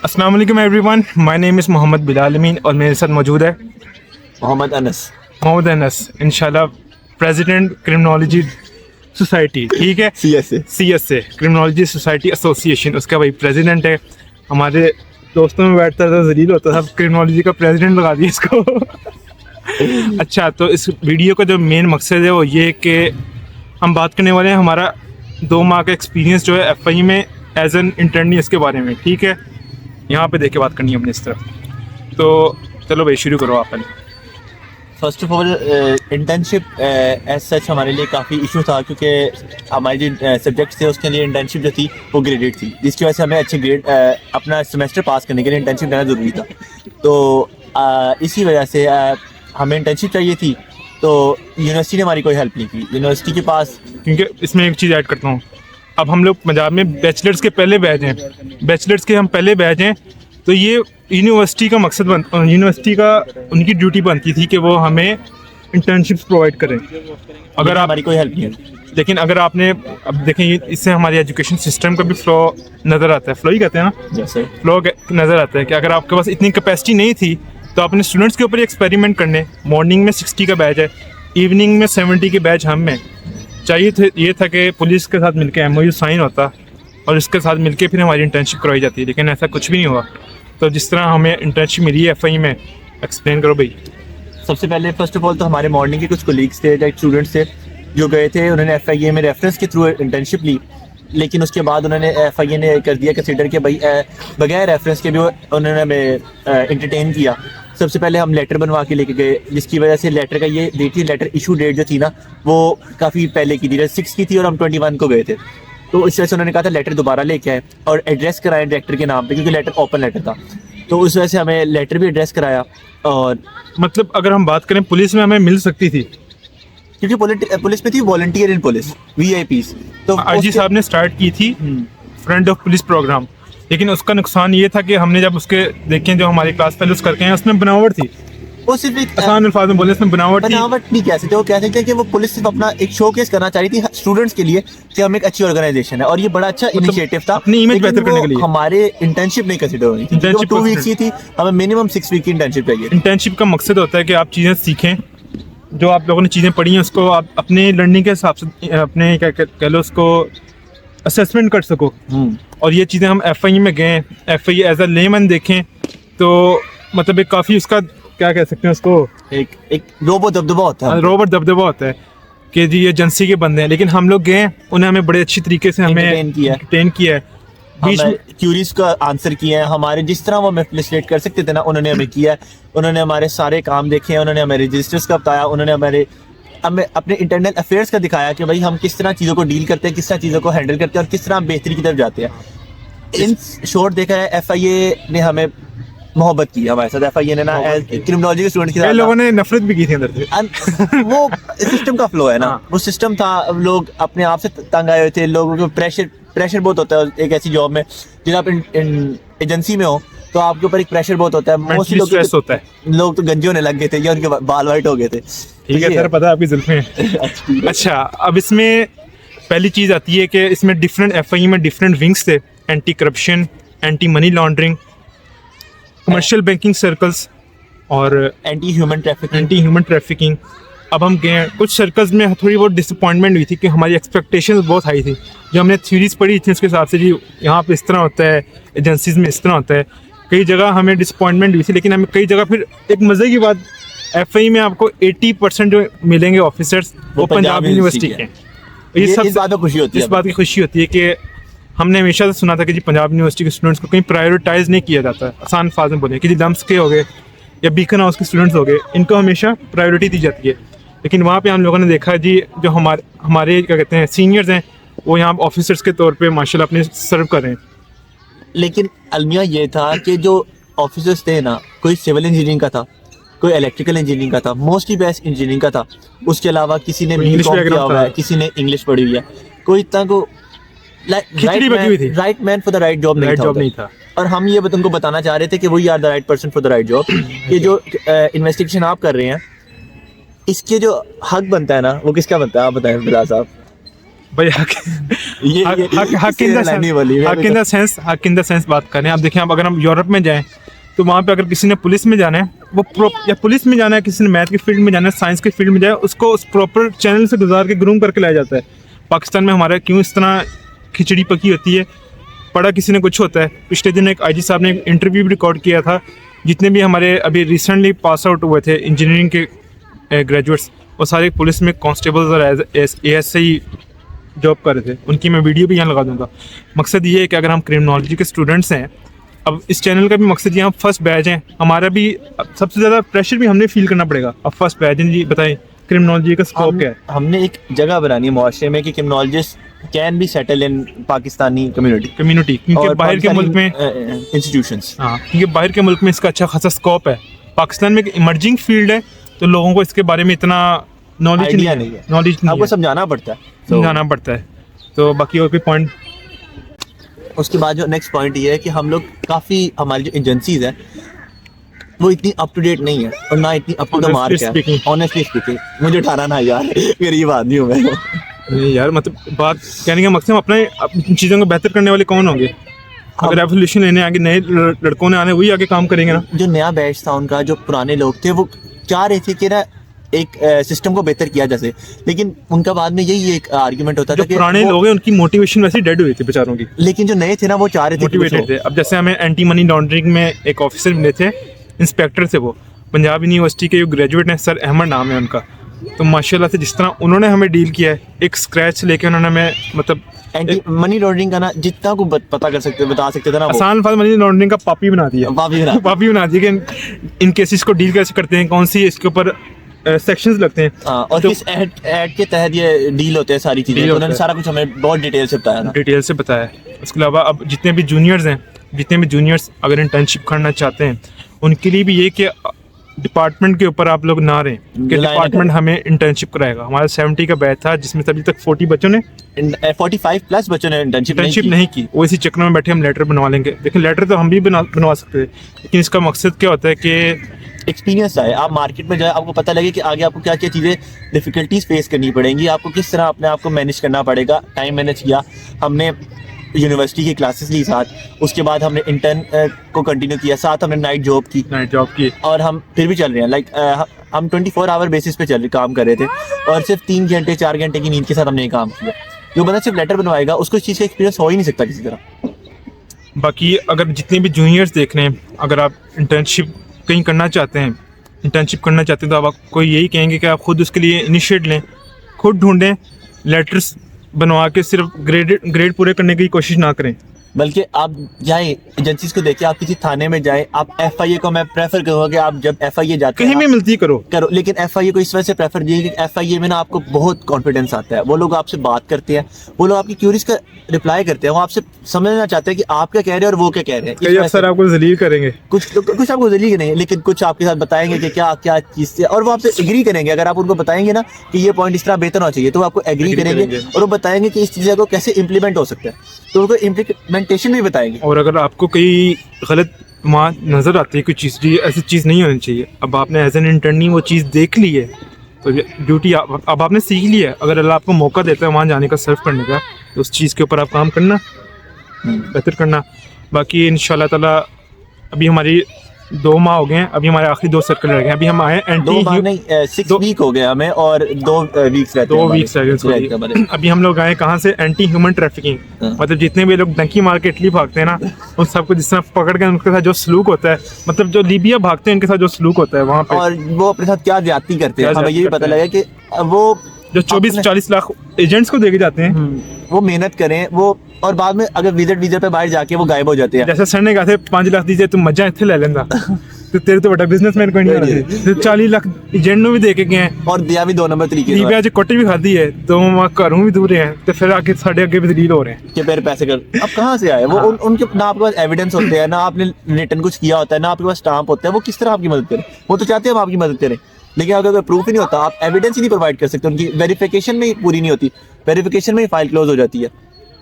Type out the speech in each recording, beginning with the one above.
अस्सलाम वालेकुम everyone, my name is Mohammad Bilal Amin और मेरे साथ मौजूद है मोहम्मद अनस इंशाल्लाह प्रेसिडेंट क्रिमिनोलॉजी सोसाइटी, ठीक है, CSA क्रिमिनोलॉजी सोसाइटी एसोसिएशन, उसका भाई प्रेसिडेंट है। हमारे दोस्तों में बैठता था, जलील होता था, क्रिमिनोलॉजी का प्रेसिडेंट लगा दिया इसको। अच्छा, तो इस वीडियो का जो मेन मकसद है वो ये कि हम बात करने वाले हैं हमारा 2 माह का एक्सपीरियंस जो है FI में एज एन इंटर्नी, इसके बारे में, ठीक है। यहाँ पे देख के बात करनी है अपने इस तरफ। तो चलो भाई शुरू करो आप पहले। First of all internship as such हमारे लिए काफ़ी इशू था, क्योंकि हमारे जो सब्जेक्ट्स थे उसके लिए इंटर्नशिप जो थी वो ग्रेडेड थी, जिसकी वजह से हमें अच्छे ग्रेड अपना सेमेस्टर पास करने के लिए इंटर्नशिप करना ज़रूरी था। तो इसी वजह से हमें इंटर्नशिप चाहिए थी, तो यूनिवर्सिटी ने हमारी कोई हेल्प नहीं की। यूनिवर्सिटी के पास, क्योंकि इसमें एक चीज़ ऐड करता हूँ, अब हम लोग पंजाब में बैचलर्स के पहले बैच हैं, बैचलर्स के हम पहले बैच हैं, तो ये यूनिवर्सिटी का मकसद यूनिवर्सिटी का उनकी ड्यूटी बनती थी कि वो हमें इंटर्नशिप्स प्रोवाइड करें। अगर आप हमारी कोई हेल्प नहीं है। लेकिन अगर आपने अब देखें, इससे हमारे एजुकेशन सिस्टम का भी फ्लो नज़र आता है, फ्लो ही कहते हैं ना, जैसे फ्लो नज़र आता है कि अगर आपके पास इतनी कैपेसिटी नहीं थी तो अपने स्टूडेंट्स के ऊपर एक्सपेरिमेंट करने, मॉर्निंग में 60 का बैच है, इवनिंग में 70 के बैच हम में चाहिए थे। ये था कि पुलिस के साथ मिलकर MOU साइन होता और इसके साथ मिलके फिर हमारी इंटर्नशिप करवाई जाती है, लेकिन ऐसा कुछ भी नहीं हुआ। तो जिस तरह हमें इंटर्नशिप मिली है FI में, एक्सप्लेन करो भाई। सबसे पहले फर्स्ट ऑफ ऑल तो हमारे मॉर्निंग के कुछ कोलीग्स थे, लाइक स्टूडेंट्स थे, जो गए थे, उन्होंने FIA में रेफरेंस के थ्रू इंटर्नशिप ली। लेकिन उसके बाद उन्होंने FIA ने कर दिया कंसिडर कि भाई बगैर रेफरेंस के भी उन्होंने हमें एंटरटेन किया। सबसे पहले हम लेटर बनवा के लेके गए, जिसकी वजह से लेटर का ये डेट थी, लेटर इशू डेट जो थी ना वो काफ़ी पहले की थी, 6 की थी और हम 21 को गए थे। तो इस वजह से उन्होंने कहा था लेटर दोबारा लेके आए और एड्रेस कराएं डायरेक्टर के नाम पे, क्योंकि लेटर ओपन लेटर था। तो उस वजह से हमें लेटर भी एड्रेस कराया। और मतलब अगर हम बात करें, पुलिस में हमें मिल सकती थी, क्योंकि पुलिस में थी वॉलंटियर इन पुलिस, VIPs। तो IG साहब ने स्टार्ट की थी फ्रंट ऑफ पुलिस प्रोग्राम, लेकिन उसका नुकसान ये था कि हमने जब उसके देखें जो हमारे क्लास फेलोज करके हैं, उसमें बनावट थी। वो सिर्फ एक आसान अल्फाज में बोले, उसमें बनावट नहीं कह सकते, वो कह सकते हैं कि वो पुलिस सिर्फ अपना एक शोकेस करना चाह रही थी स्टूडेंट्स के लिए कि हम एक अच्छी ऑर्गेनाइजेशन है, और ये बड़ा अच्छा इनिशिएटिव था, अपनी इमेज बेहतर करने के लिए। हमारे इंटर्नशिप नहीं कंसीडर हुई थी, इंटर्नशिप 2 वीक्स की थी, हमें मिनिमम 6 वीक की इंटर्नशिप चाहिए। इंटर्नशिप का मकसद होता है कि आप चीज़ें सीखें, जो आप लोगों ने चीज़ें पढ़ी हैं उसको आप अपने लर्निंग के हिसाब से अपने क्या कह लो उसको असेसमेंट कर सको। और ये चीज़ें हम FI में गए, FI एज अ लेमन देखें तो मतलब एक काफ़ी उसका क्या कह सकते हैं उसको, एक रोबो दबदबा होता है, रोबोट दबदबा होता है कि जी ये एजेंसी के बंदे हैं। लेकिन हम लोग गए, उन्हें हमें बड़े अच्छी तरीके से हमें एंटरटेन किया है, बीच में क्यूरीज का आंसर किया है, हमारे जिस तरह वो हमें फैसिलिटेट कर सकते थे ना उन्होंने हमें किया है। उन्होंने हमारे सारे काम देखे हैं, उन्होंने हमें रजिस्टर्स का बताया, उन्होंने हमें अपने इंटरनल अफेयर्स का दिखाया कि भाई हम किस तरह चीज़ों को डील करते हैं, किस तरह चीज़ों को हैंडल करते हैं और किस तरह हम बेहतरी की तरफ जाते हैं। इन शॉर्ट देखा है FIA ने हमें मोहब्बत की हमारे साथ। FIA ने ना क्रिमिनोलॉजी के स्टूडेंट के साथ लोगों ने नफरत भी की थी अंदर से। वो सिस्टम का फ्लो है ना, वो सिस्टम था, लोग अपने आप से तंग आए हुए थे, लोगों को प्रेशर बहुत होता है एक ऐसी जॉब में। जब आप एजेंसी में हो तो आपके ऊपर एक प्रेशर बहुत होता है, मोस्टली लोग तो गंजे होने लग गए थे या उनके बाल वाइट हो गए थे। ठीक है सर, पता है आपकी जुल्फें। अच्छा, अब इसमें पहली चीज़ आती है कि इसमें डिफरेंट FI में डिफरेंट विंग्स थे, anti corruption, anti money laundering, commercial banking circles और एंटी ह्यूमन ट्रैफिकिंग। अब हम गए, कुछ सर्कल्स में थोड़ी बहुत डिसअपॉइंटमेंट हुई थी कि हमारी एक्सपेक्टेशंस बहुत हाई थी। जो हमने थ्योरीज पढ़ी थी उसके हिसाब से जी यहाँ पे इस तरह होता है, एजेंसीज में इस तरह होता है, कई जगह हमें डिसअपॉइंटमेंट हुई थी। लेकिन हमें कई जगह फिर एक मज़े की बात, FI में आपको 80% जो मिलेंगे ऑफिसर्स वो पंजाब यूनिवर्सिटी के। ये सब इस बात में खुशी होती है, इस बात की खुशी होती है कि हमने हमेशा से सुना था कि जी पंजाब यूनिवर्सिटी के स्टूडेंट्स को कहीं प्रायोरिटाइज नहीं किया जाता है। आसान अल्फाज में बोले कि जी लम्स के हो गए या बीकन हाउस के स्टूडेंट्स हो गए, इनको हमेशा प्रायोरिटी दी जाती है। लेकिन वहाँ पे हम लोगों ने देखा जी जो हमारे क्या कहते हैं सीनियर्स हैं, वो यहाँ ऑफिसर्स के तौर पे माशाल्लाह अपने सर्व कर रहे हैं। लेकिन अलमिया ये था कि जो ऑफिसर्स थे ना, कोई सिविल इंजीनियरिंग का था, कोई इलेक्ट्रिकल इंजीनियरिंग का था, मोस्टली बेस्ट इंजीनियरिंग का था। उसके अलावा किसी ने बीकॉम किया हुआ है, किसी ने इंग्लिश पढ़ी हुई है, कोई इतना को right man for the right job नहीं था। और हम ये तुमको बताना चाह रहे थे कि वही are the right person for the right job. ये जो इन्वेस्टिगेशन आप कर रहे हैं, इसके जो हक बनता है ना, वो किसका बनता है, आप बताएं बिलाल साहब। भाई हक इन द सेंस बात करें। अब देखें, अब अगर हम यूरोप में जाएं तो वहाँ पे अगर किसी ने पुलिस में जाना है, या पुलिस में जाना है, किसी ने मैथ की फील्ड में जाना है, साइंस की फील्ड में जाए, उसको उस प्रॉपर चैनल से गुजार के ग्रूम करके लाया जाता है। पाकिस्तान में हमारा क्यों इस तरह खिचड़ी पकी होती है? पढ़ा किसी ने कुछ होता है। पिछले दिन एक IG साहब ने एक इंटरव्यू भी रिकॉर्ड किया था, जितने भी हमारे अभी रिसेंटली पास आउट हुए थे इंजीनियरिंग के ग्रेजुएट्स, वो सारे पुलिस में कांस्टेबल्स और ASI जॉब कर रहे थे। उनकी मैं वीडियो भी यहाँ लगा दूंगा। मकसद ये है कि अगर हम क्रिमिनोलॉजी के स्टूडेंट्स हैं, अब इस चैनल का भी मकसद ये, हम फर्स्ट बैच हैं, हमारा भी सबसे ज़्यादा प्रेशर भी हमने फील करना पड़ेगा। अब फर्स्ट बैच हैं जी, बताएं क्रिमिनोलॉजी का स्कोप क्या है? हमने एक जगह बनानी है मुआशरे में कि criminologist can be settle in Pakistani community, क्योंकि बाहर के मुल्क में इंस्टीट्यूशंस, हाँ, क्योंकि बाहर के मुल्क में इसका अच्छा खासा स्कोप है। पाकिस्तान में एक इमर्जिंग फील्ड है, तो लोगों को इसके बारे में इतना नॉलेज नहीं है। आपको समझाना पड़ता है। तो बाकी और कोई पॉइंट? उसके बाद जो नेक्स्ट पॉइंट ये है कि हम लोग काफ़ी, हमारी जो एजेंसीज हैं वो इतनी अप टू डेट नहीं है और ना इतनी अप टू द मार्क है। ऑनेस्टली स्पीकिंग, मुझे ठहराना यार, गरीब आदमी हूँ मैं। नहीं यार, मतलब बात कहने का मकसद, अपने चीज़ों को बेहतर करने वाले कौन होंगे? अगर रेवोल्यूशन लेने आगे नए लड़कों ने आने, वही आगे काम करेंगे ना। जो नया बैच था उनका, जो पुराने लोग थे, वो चाह रहे थे कि ना एक सिस्टम को बेहतर किया जाए, लेकिन उनका बाद में यही एक आर्गुमेंट होता था कि पुराने लोग हैं उनकी मोटिवेशन वैसे डेड हुई थी बेचारों की, लेकिन जो नए थे ना वो चाह रहे थे मोटिवेटेड थे। अब जैसे हमें एंटी मनी लॉन्ड्रिंग में एक ऑफिसर मिले थे, इंस्पेक्टर थे, वो पंजाब यूनिवर्सिटी के जो ग्रेजुएट हैं, सर अहमद नाम है उनका। तो माशाल्लाह से जिस तरह उन्होंने हमें डील किया है, एक स्क्रैच से लेके उन्होंने हमें, मतलब एंटी मनी लॉन्ड्रिंग का ना जितना को पता कर सकते, बता सकते थे ना, आसान फाल मनी लॉन्ड्रिंग का पापी बना दिया कि इन केसेस को डील कैसे करते हैं, कौन सी इसके ऊपर सेक्शंस लगते हैं, और तो किस ऐड के तहत ये डील होते हैं, सारी चीजें उन्होंने सारा कुछ हमें बहुत डिटेल से बताया। उसके अलावा अब जितने भी जूनियर्स अगर इंटर्नशिप करना चाहते हैं, उनके लिए भी ये कि डिपार्टमेंट के ऊपर आप लोग ना रहें कि डिपार्टमेंट हमें इंटर्नशिप कराएगा। हमारा 70 का बैच था, जिसमें अभी तक 40 बच्चों ने 45 प्लस बच्चों ने इंटर्नशिप नहीं की। वो इसी चक्कर में बैठे हम लेटर बनवा लेंगे। देखिए, लेटर तो हम भी बनवा सकते थे, लेकिन इसका मकसद क्या होता है कि एक्सपीरियंस आए, आप मार्केट में जाए, आपको पता लगे कि आगे आपको क्या क्या चीज़ें डिफिकल्टीज फेस करनी पड़ेंगी, आपको किस तरह अपने आप को मैनेज करना पड़ेगा। टाइम मैनेज किया हमने, यूनिवर्सिटी की क्लासेस ली साथ, उसके बाद हमने इंटर्न को कंटिन्यू किया, साथ हमने नाइट जॉब की और हम फिर भी चल रहे हैं। लाइक हम 24 आवर बेसिस पे काम कर रहे थे और सिर्फ 3 घंटे 4 घंटे की नींद के साथ हमने ये काम किया। जो बंदा सिर्फ लेटर बनवाएगा, उसको इस चीज़ का एक्सपीरियंस हो ही नहीं सकता किसी तरह। बाकी अगर जितने भी जूनियर्स देख रहे हैं, अगर आप इंटर्नशिप कहीं करना चाहते हैं तो आप आपको यही कहेंगे कि आप खुद उसके लिए इनिशिएट लें, खुद ढूंढें, लेटर्स बनवा के सिर्फ ग्रेड पूरे करने की कोशिश ना करें, बल्कि आप जाएं एजेंसीज को देखिए। आप किसी थाने में जाएं, आप FIA को मैं प्रेफर करूँगा कि आप जब FIA जाते कहीं भी मिलती करो, लेकिन FIA को इस वजह से प्रेफर कीजिए कि FIA में ना आपको बहुत कॉन्फिडेंस आता है। वो लोग आपसे बात करते हैं, वो लोग आपकी क्यूरीज का रिप्लाई करते हैं, वो आपसे समझना चाहते हैं कि आप क्या कह रहे हैं और वो क्या कह रहे हैं। कई अफसर आपको जलील करेंगे, कुछ आपको जलील करेंगे, लेकिन कुछ आपके साथ बताएंगे कि क्या क्या चीज़ से, और वो आपसे एग्री करेंगे। अगर आप उनको बताएंगे ना कि ये पॉइंट इस तरह बेहतर होना चाहिए, तो वो आपको एग्री करेंगे और वो बताएंगे कि इस चीज़ को कैसे इम्प्लीमेंट हो सकता है, तो उनको इम्प्लीमेंटेशन भी बताएंगे। और अगर आपको कोई गलत वहाँ नज़र आती है कोई चीज़, ऐसी चीज़ नहीं होनी चाहिए, अब आपने एज एन इंटर्नी वो चीज़ देख ली है, तो ड्यूटी अब आपने सीख लिया है। अगर अल्लाह आपको मौका देता है वहाँ जाने का, सर्व करने का, तो उस चीज़ के ऊपर आप काम करना, बेहतर करना। बाकी इंशाल्लाह ताला अभी हमारी 2 माह हो गए हैं, अभी हमारे आखिरी 2 सर्कल रह गए हैं। अभी हम आए 6 वीक हो गए हमें और 2 वीक्स रह गए। अभी हम लोग आए कहाँ से? Anti human trafficking. मतलब जितने भी लोग डंकी मार के इटली भागते हैं ना, उन सबको जिस तरह पकड़ के उनके साथ जो सलूक होता है, मतलब जो लीबिया भागते हैं उनके साथ जो सलूक होता है वहाँ पे, और वो अपने साथ क्या ज्यादती करते हैं, हमें ये भी पता लगा कि वो जो 24-40 लाख एजेंट्स को देके जाते हैं, वो मेहनत करें वो, और बाद में अगर विजिट पे बाहर जाके वो गायब हो जाते हैं। जैसे सर ने कहा था 5 लाख दीजिए तुम मजा इतने ले लेंदा, तो तेरे तो बड़ा बिजनेसमैन कोई नहीं है। 40 लाख एजेंट नु भी देके गए हैं और दिया भी 2 नंबर तरीके से, आज कोटी भी खादी है, तो वहां घरों भी दूर हैं, तो फिर आगे साढ़े आगे भी दलील हो रहे हैं कि मेरे पैसे कर। अब कहाँ से आए वो? उनके ना आपके पास एविडेंस होते हैं, ना आपने रिटर्न कुछ किया होता है, ना आपके पास स्टाम्प होता है, वो किस तरह आपकी मदद करें? वो तो चाहते हैं हम आपकी मदद करें, लेकिन अगर प्रूफ ही नहीं होता, आप एविडेंस ही नहीं प्रोवाइड कर सकते, उनकी वेरिफिकेशन में पूरी नहीं होती, वेरिफिकेशन में ही फाइल क्लोज हो जाती है,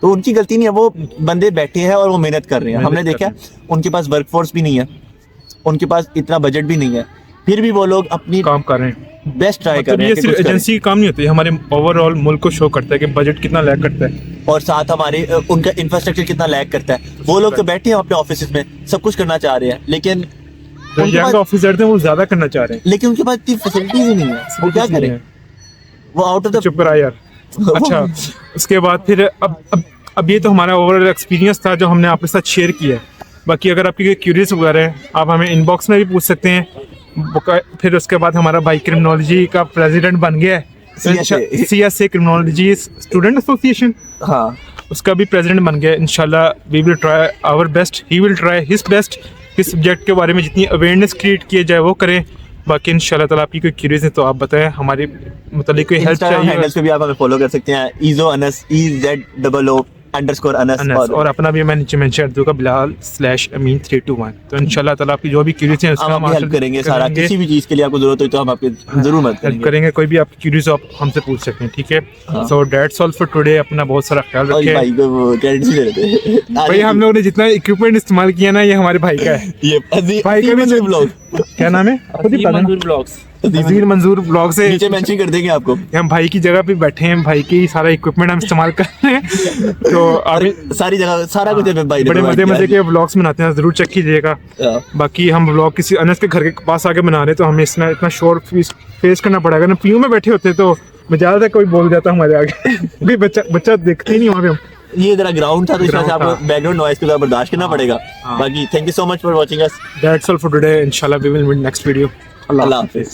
तो उनकी गलती नहीं है। वो बंदे बैठे हैं और वो मेहनत कर रहे हैं। हमने देखा उनके पास वर्कफोर्स भी नहीं है, उनके पास इतना बजट भी नहीं है फिर भी वो लोग अपनी काम कर रहे हैं। बेस्ट ट्राई कर मतलब रहे ये हैं कि सिर्फ कुछ करें। एजेंसी काम नहीं होती, हमारे ओवरऑल मुल्क को शो करता है कि बजट कितना लैग करता है। और साथ हमारे उनका इंफ्रास्ट्रक्चर कितना लैग करता है। वो लोग तो बैठे हैं अपने ऑफिस में, सब कुछ करना चाह रहे हैं, लेकिन जो उनके यंग पास ऑफिसर थे वो ज्यादा करना चाह रहे हैं, लेकिन उनके पास इतनी फैसिलिटीज ही नहीं है, वो क्या करें? वो आउट ऑफ द चुप रहा यार। अच्छा, उसके बाद फिर अब ये तो हमारा ओवरऑल एक्सपीरियंस था जो हमने आपके साथ शेयर किया है। बाकी अगर आपकी कोई क्यूरियस वगैरह है, आप हमें इनबॉक्स में भी पूछ सकते हैं। फिर उसके बाद हमारा भाई क्रिमिनोलॉजी का प्रेसिडेंट बन गया है, CSA क्रिमिनोलॉजी स्टूडेंट एसोसिएशन, हाँ, उसका भी प्रेसिडेंट बन गया है। इंशाल्लाह we will try our best, he will try his best. इस सब्जेक्ट के बारे में जितनी अवेयरनेस क्रिएट किया जाए वो करें। बाकी इंशाल्लाह ताला आपकी कोई क्यूरीज है तो आप बताएं, हमारे मतलब कोई हेल्प इंस्टाग्राम चाहिए हैंडल्स पे भी आप हमें फॉलो कर सकते हैं, इजो अनस, EZOO_अनस, अनस, और अपना भी मैं नीचे मेंशन कर दूंगा Bilal/Amin321। तो इंशाल्लाह ताला आपकी जो भी क्यूरीज है उसका हम आपकी हेल्प करेंगे। सारा किसी भी चीज के लिए आपको जरूरत हो तो हम आपकी जरूर मदद हेल्प करेंगे। करेंगे। कोई भी आपकी क्यूरीज हो आप हमसे पूछ सकते हैं, ठीक है। हाँ। So that's all for today. अपना बहुत सारा ख्याल और रखें भाई को वो क्रेडिट भी दे रहे थे। भाई। हम लोगों ने जितना इक्विपमेंट इस्तेमाल किया ना, ये हमारे भाई का है। ये भाई का भी ब्लॉग, क्या नाम है? अजीर मंजूर ब्लॉग से नीचे मेंशन कर देंगे आपको। हम भाई की जगह पे बैठे हैं, भाई की सारा इक्विपमेंट हम इस्तेमाल कर रहे हैं। तो आप सारी जगह सारा कुछ है भाई ने बड़े provide मजे किया के व्लॉग्स बनाते हैं, जरूर चेक कीजिएगा। है। बाकी हम व्लॉग किसी अनस के घर के पास आके बना रहे हैं तो हमें इतना शोर फेस करना पड़ेगा ना। पीयू में बैठे होते तो मजा आता, कोई बोल जाता हमारे आगे। कोई बच्चा देखते ही नहीं वहाँ पे हम। ये जरा ग्राउंड था तो इस वजह से Ground आपको बैकग्राउंड नॉइज को बर्दाश्त करना पड़ेगा। बाकी thank you so much for watching us. That's all for today. इंशाल्लाह we will meet next video. अल्लाह हाफिज।